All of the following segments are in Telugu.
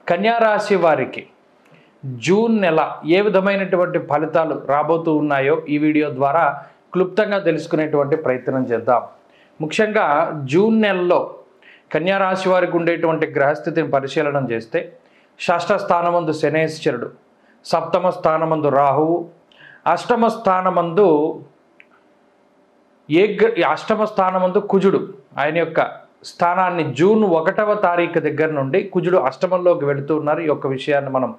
కన్యా రాశి వారికి జూన్ నెల ఏ విధమైనటువంటి ఫలితాలు రాబోతూ ఉన్నాయో ఈ వీడియో ద్వారా క్లుప్తంగా తెలుసుకునేటువంటి ప్రయత్నం చేద్దాం. ముఖ్యంగా జూన్ నెలలో కన్యా రాశి వారికి ఉండేటువంటి గ్రహస్థితిని పరిశీలన చేస్తే షష్ఠ స్థానమందు శనేశ్వరుడు, సప్తమ స్థానమందు రాహువు, అష్టమ స్థానమందు కుజుడు ఆయన యొక్క స్థానాన్ని జూన్ 1వ తారీఖు దగ్గర నుండి కుజుడు అష్టమంలోకి వెళుతూ ఉన్నారు. ఈ యొక్క విషయాన్ని మనం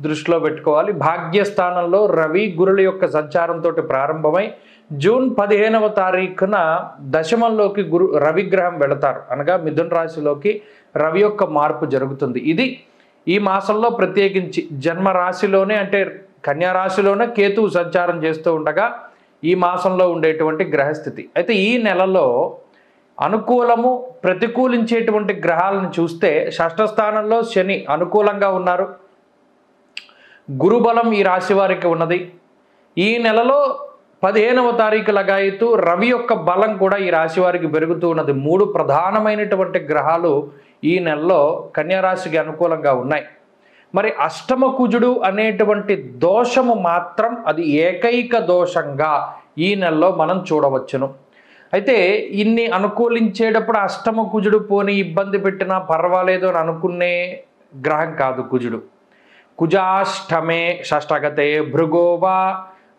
దృష్టిలో పెట్టుకోవాలి. భాగ్యస్థానంలో రవి గురుల యొక్క సంచారంతో ప్రారంభమై జూన్ 15వ తారీఖున దశమంలోకి రవిగ్రహం వెళతారు. అనగా మిథున రాశిలోకి రవి యొక్క మార్పు జరుగుతుంది. ఇది ఈ మాసంలో ప్రత్యేకించి జన్మరాశిలోనే అంటే కన్యా రాశిలోనే కేతువు సంచారం చేస్తూ ఉండగా ఈ మాసంలో ఉండేటువంటి గ్రహస్థితి. అయితే ఈ నెలలో అనుకూలము ప్రతికూలించేటువంటి గ్రహాలను చూస్తే షష్ఠ స్థానంలో శని అనుకూలంగా ఉన్నారు. గురుబలం ఈ రాశి వారికి ఉన్నది. ఈ నెలలో 15వ తారీఖు లగాయితూ రవి యొక్క బలం కూడా ఈ రాశి వారికి పెరుగుతూ ఉన్నది. 3 ప్రధానమైనటువంటి గ్రహాలు ఈ నెలలో కన్యా రాశికి అనుకూలంగా ఉన్నాయి. మరి అష్టమ కుజుడు అనేటువంటి దోషము మాత్రం అది ఏకైక దోషంగా ఈ నెలలో మనం చూడవచ్చును. అయితే ఇన్ని అనుకూలించేటప్పుడు అష్టమ కుజుడు పోని ఇబ్బంది పెట్టినా పర్వాలేదు అని అనుకునే గ్రహం కాదు కుజుడు. కుజాష్టమే షష్టగతే భృగోవా.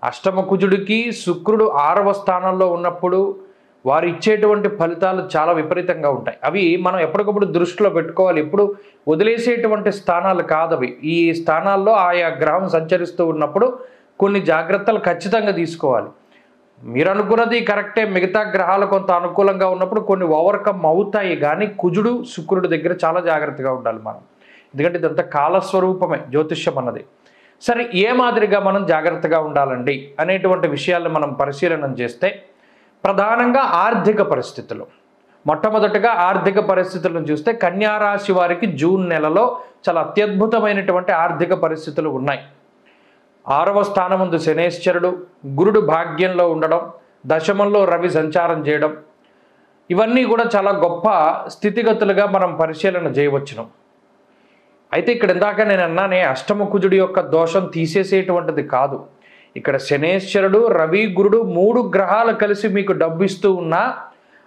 అష్టమ కుజుడికి శుక్రుడు 6వ స్థానంలో ఉన్నప్పుడు వారు ఇచ్చేటువంటి ఫలితాలు చాలా విపరీతంగా ఉంటాయి. అవి మనం ఎప్పటికప్పుడు దృష్టిలో పెట్టుకోవాలి. ఎప్పుడు వదిలేసేటువంటి స్థానాలు కాదవి. ఈ స్థానాల్లో ఆయా గ్రహం సంచరిస్తూ ఉన్నప్పుడు కొన్ని జాగ్రత్తలు ఖచ్చితంగా తీసుకోవాలి. మీరు అనుకున్నది కరెక్టే, మిగతా గ్రహాలు కొంత అనుకూలంగా ఉన్నప్పుడు కొన్ని ఓవర్కమ్ అవుతాయి. కానీ కుజుడు శుక్రుడి దగ్గర చాలా జాగ్రత్తగా ఉండాలి మనం. ఎందుకంటే ఇదంతా కాలస్వరూపమే జ్యోతిష్యం అన్నది. సరే, ఏ మాదిరిగా మనం జాగ్రత్తగా ఉండాలండి అనేటువంటి విషయాలను మనం పరిశీలన చేస్తే ప్రధానంగా ఆర్థిక పరిస్థితులు. మొట్టమొదటిగా ఆర్థిక పరిస్థితులను చూస్తే కన్యా రాశి వారికి జూన్ నెలలో చాలా అత్యద్భుతమైనటువంటి ఆర్థిక పరిస్థితులు ఉన్నాయి. 6వ స్థానమందు శనేశ్వరుడు, గురుడు భాగ్యంలో ఉండడం, దశమంలో రవి సంచారం చేయడం, ఇవన్నీ కూడా చాలా గొప్ప స్థితిగతులుగా మనం పరిశీలన చేయవచ్చును. అయితే ఇక్కడ ఇందాక నేను అన్నానే అష్టమ కుజుడి యొక్క దోషం తీసేసేటువంటిది కాదు. ఇక్కడ శనేశ్వరుడు, రవి, గురుడు 3 గ్రహాలు కలిసి మీకు డబ్బు ఇస్తూ ఉన్నా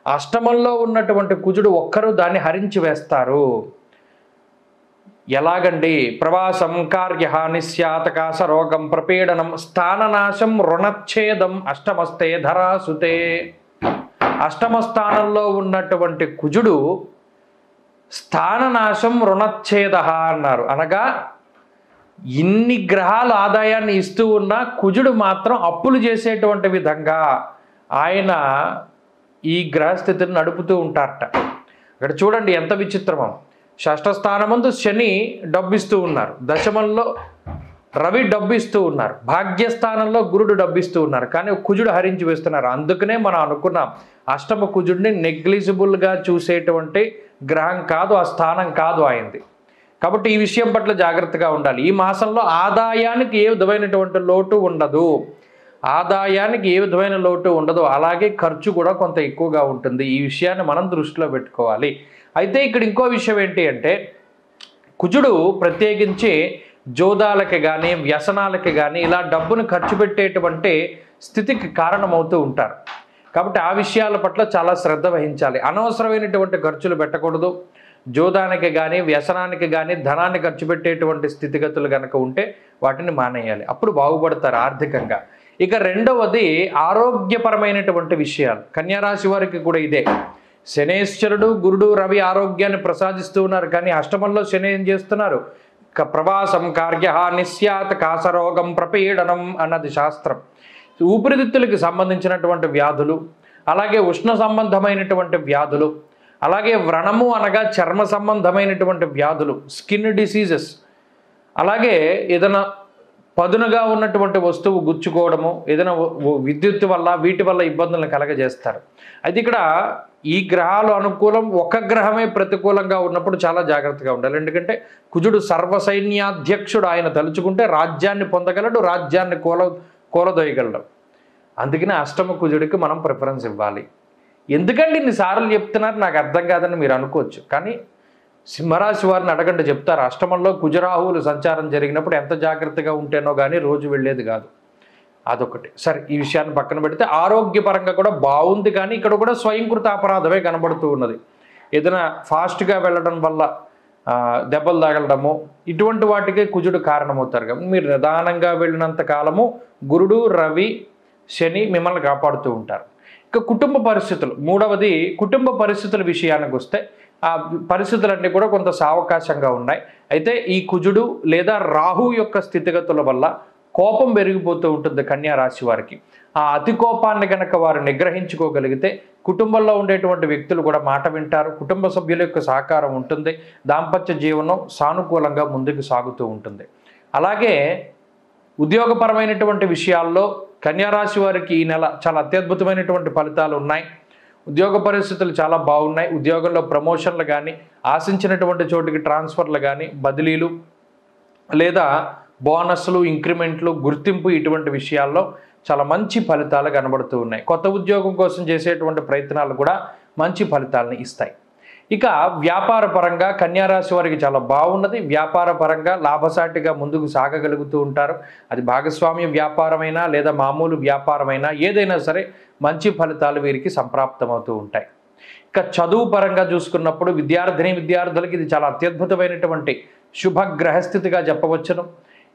అష్టమంలో ఉన్నటువంటి కుజుడు ఒక్కరు దాన్ని హరించి వేస్తారు. ఎలాగండి? ప్రవాసం, కార్యహాని స్యాతకాశ రోగం, ప్రపీడనం, స్థాననాశం, రుణచ్ఛేదం, అష్టమస్తే ధరాసుతే. అష్టమ స్థానంలో ఉన్నటువంటి కుజుడు స్థాననాశం రుణచ్ఛేద అన్నారు. అనగా ఇన్ని గ్రహాలు ఆదాయాన్ని ఇస్తూ ఉన్న కుజుడు మాత్రం అప్పులు చేసేటువంటి విధంగా ఆయన ఈ గ్రహస్థితిని నడుపుతూ ఉంటారట. ఇక్కడ చూడండి ఎంత విచిత్రమో. షష్ఠ స్థానమందు శని డబ్బిస్తూ ఉన్నారు, దశమంలో రవి డబ్బిస్తూ ఉన్నారు, భాగ్యస్థానంలో గురుడు డబ్బిస్తూ ఉన్నారు, కానీ కుజుడు హరించి వేస్తున్నారు. అందుకనే మనం అనుకున్నాం అష్టమ కుజుడిని నెగ్లిజిబుల్గా చూసేటువంటి గ్రహం కాదు, ఆ స్థానం కాదు ఆయనది. కాబట్టి ఈ విషయం పట్ల జాగ్రత్తగా ఉండాలి. ఈ మాసంలో ఆదాయానికి ఏ విధమైనటువంటి లోటు ఉండదు. అలాగే ఖర్చు కూడా కొంత ఎక్కువగా ఉంటుంది. ఈ విషయాన్ని మనం దృష్టిలో పెట్టుకోవాలి. అయితే ఇక్కడ ఇంకో విషయం ఏంటి అంటే కుజుడు ప్రత్యేకించి జోదాలకి కానీ వ్యసనాలకి కానీ ఇలా డబ్బును ఖర్చు పెట్టేటువంటి స్థితికి కారణమవుతూ ఉంటారు. కాబట్టి ఆ విషయాల పట్ల చాలా శ్రద్ధ వహించాలి. అనవసరమైనటువంటి ఖర్చులు పెట్టకూడదు. జోదానికి కానీ వ్యసనానికి కానీ ధనాన్ని ఖర్చు పెట్టేటువంటి స్థితిగతులు కనుక ఉంటే వాటిని మానేయాలి. అప్పుడు బాగుపడతారు ఆర్థికంగా. ఇక రెండవది ఆరోగ్యపరమైనటువంటి విషయాలు. కన్యా రాశి వారికి కూడా ఇదే. శనేశ్వరుడు, గురుడు, రవి ఆరోగ్యాన్ని ప్రసాదిస్తూ ఉన్నారు, కానీ అష్టమంలో శని ఏం చేస్తున్నారు? ప్రవాసం, కార్యహాని స్యాత్, కాసరోగం, ప్రపీడనం అన్నది శాస్త్రం. ఊపిరితిత్తులకి సంబంధించినటువంటి వ్యాధులు, అలాగే ఉష్ణ సంబంధమైనటువంటి వ్యాధులు, అలాగే వ్రణము అనగా చర్మ సంబంధమైనటువంటి వ్యాధులు, స్కిన్ డిసీజెస్, అలాగే ఏదైనా పదునుగా ఉన్నటువంటి వస్తువు గుచ్చుకోవడము, ఏదైనా విద్యుత్ వల్ల వీటి వల్ల ఇబ్బందులను కలగజేస్తారు. అయితే ఇక్కడ ఈ గ్రహాలు అనుకూలం, ఒక గ్రహమే ప్రతికూలంగా ఉన్నప్పుడు చాలా జాగ్రత్తగా ఉండాలి. ఎందుకంటే కుజుడు సర్వసైన్యాధ్యక్షుడు. ఆయన తలుచుకుంటే రాజ్యాన్ని పొందగలడు, రాజ్యాన్ని కూలదోయగలడు. అందుకనే అష్టమ కుజుడికి మనం ప్రిఫరెన్స్ ఇవ్వాలి. ఎందుకంటే ఇన్నిసార్లు చెప్తున్నారు నాకు అర్థం కాదని మీరు అనుకోవచ్చు, కానీ సింహరాశి వారిని అడగండి చెప్తారు. అష్టమంలో కుజరాహువులు సంచారం జరిగినప్పుడు ఎంత జాగ్రత్తగా ఉంటేనో కానీ రోజు వెళ్ళేది కాదు. అదొకటి. సరే, ఈ విషయాన్ని పక్కన పెడితే ఆరోగ్యపరంగా కూడా బాగుంది, కానీ ఇక్కడ కూడా స్వయంకృత అపరాధమే కనబడుతూ ఉన్నది. ఏదైనా ఫాస్ట్గా వెళ్ళడం వల్ల దెబ్బలు తగలడము, ఇటువంటి వాటికే కుజుడు కారణమవుతారు. కాబట్టి మీరు నిదానంగా వెళ్ళినంత కాలము గురుడు, రవి, శని మిమ్మల్ని కాపాడుతూ ఉంటారు. ఇక కుటుంబ పరిస్థితులు, మూడవది కుటుంబ పరిస్థితుల విషయానికి వస్తే ఆ పరిస్థితులన్నీ కూడా కొంత సావకాశంగా ఉన్నాయి. అయితే ఈ కుజుడు లేదా రాహు యొక్క స్థితిగతుల వల్ల కోపం పెరిగిపోతూ ఉంటుంది కన్యా రాశి వారికి. ఆ అతి కోపాన్ని కనుక వారు నిగ్రహించుకోగలిగితే కుటుంబంలో ఉండేటువంటి వ్యక్తులు కూడా మాట వింటారు, కుటుంబ సభ్యుల యొక్క సహకారం ఉంటుంది, దాంపత్య జీవనం సానుకూలంగా ముందుకు సాగుతూ ఉంటుంది. అలాగే ఉద్యోగపరమైనటువంటి విషయాల్లో కన్యారాశి వారికి ఈ నెల చాలా అత్యద్భుతమైనటువంటి ఫలితాలు ఉన్నాయి. ఉద్యోగ పరిస్థితులు చాలా బాగున్నాయి. ఉద్యోగంలో ప్రమోషన్లు కానీ, ఆశించినటువంటి చోటికి ట్రాన్స్ఫర్లు కానీ, బదిలీలు లేదా బోనస్లు, ఇంక్రిమెంట్లు, గుర్తింపు, ఇటువంటి విషయాల్లో చాలా మంచి ఫలితాలు కనబడుతూ ఉన్నాయి. కొత్త ఉద్యోగం కోసం చేసేటువంటి ప్రయత్నాలు కూడా మంచి ఫలితాలను ఇస్తాయి. ఇక వ్యాపార పరంగా కన్యారాశి వారికి చాలా బాగున్నది. వ్యాపార పరంగా లాభసాటిగా ముందుకు సాగగలుగుతూ ఉంటారు. అది భాగస్వామ్య వ్యాపారమైనా లేదా మామూలు వ్యాపారమైనా ఏదైనా సరే మంచి ఫలితాలు వీరికి సంప్రాప్తమవుతూ ఉంటాయి. ఇక చదువు పరంగా చూసుకున్నప్పుడు విద్యార్థులకి ఇది చాలా అత్యద్భుతమైనటువంటి శుభగ్రహస్థితిగా చెప్పవచ్చును.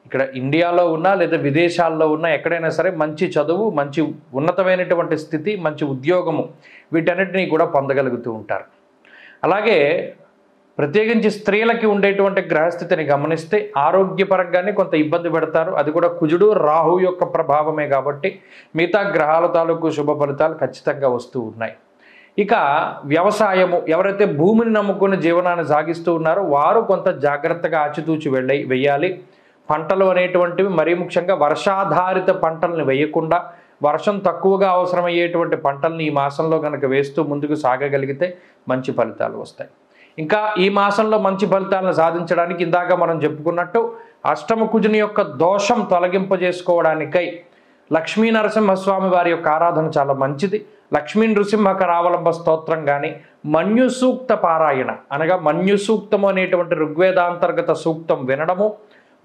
ఇక్కడ ఇండియాలో ఉన్నా లేదా విదేశాల్లో ఉన్నా ఎక్కడైనా సరే మంచి చదువు, మంచి ఉన్నతమైనటువంటి స్థితి, మంచి ఉద్యోగము, వీటన్నిటినీ కూడా పొందగలుగుతూ ఉంటారు. అలాగే ప్రత్యేకించి స్త్రీలకి ఉండేటువంటి గ్రహస్థితిని గమనిస్తే ఆరోగ్యపరంగానే కొంత ఇబ్బంది పెడతారు. అది కూడా కుజుడు, రాహు యొక్క ప్రభావమే కాబట్టి మిగతా గ్రహాల తాలూకు శుభ ఫలితాలు ఖచ్చితంగా వస్తూ ఉన్నాయి. ఇక వ్యవసాయము, ఎవరైతే భూమిని నమ్ముకుని జీవనాన్ని సాగిస్తూ ఉన్నారో వారు కొంత జాగ్రత్తగా ఆచితూచి వెయ్యాలి. పంటలు అనేటువంటివి మరీ ముఖ్యంగా వర్షాధారిత పంటల్ని వేయకుండా వర్షం తక్కువగా అవసరమయ్యేటువంటి పంటల్ని ఈ మాసంలో కనుక వేస్తూ ముందుకు సాగగలిగితే మంచి ఫలితాలు వస్తాయి. ఇంకా ఈ మాసంలో మంచి ఫలితాలను సాధించడానికి ఇందాక మనం చెప్పుకున్నట్టు అష్టమ కుజుని యొక్క దోషం తొలగింపజేసుకోవడానికై లక్ష్మీ నరసింహస్వామి వారి యొక్క ఆరాధన చాలా మంచిది. లక్ష్మీ నృసింహ కరావలంబ స్తోత్రం కానీ, మన్యుసూక్త పారాయణ అనగా మన్యుసూక్తము అనేటువంటి ఋగ్వేదాంతర్గత సూక్తం వినడము,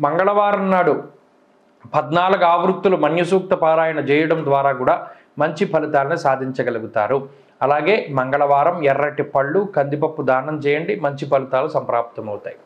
మంగళవారం నాడు 14 ఆవృత్తులు మన్యుసూక్త పారాయణ చేయడం ద్వారా కూడా మంచి ఫలితాలను సాధించగలుగుతారు. అలాగే మంగళవారం ఎర్రటి పళ్ళు, కందిపప్పు దానం చేయండి, మంచి ఫలితాలు సంప్రాప్తమవుతాయి.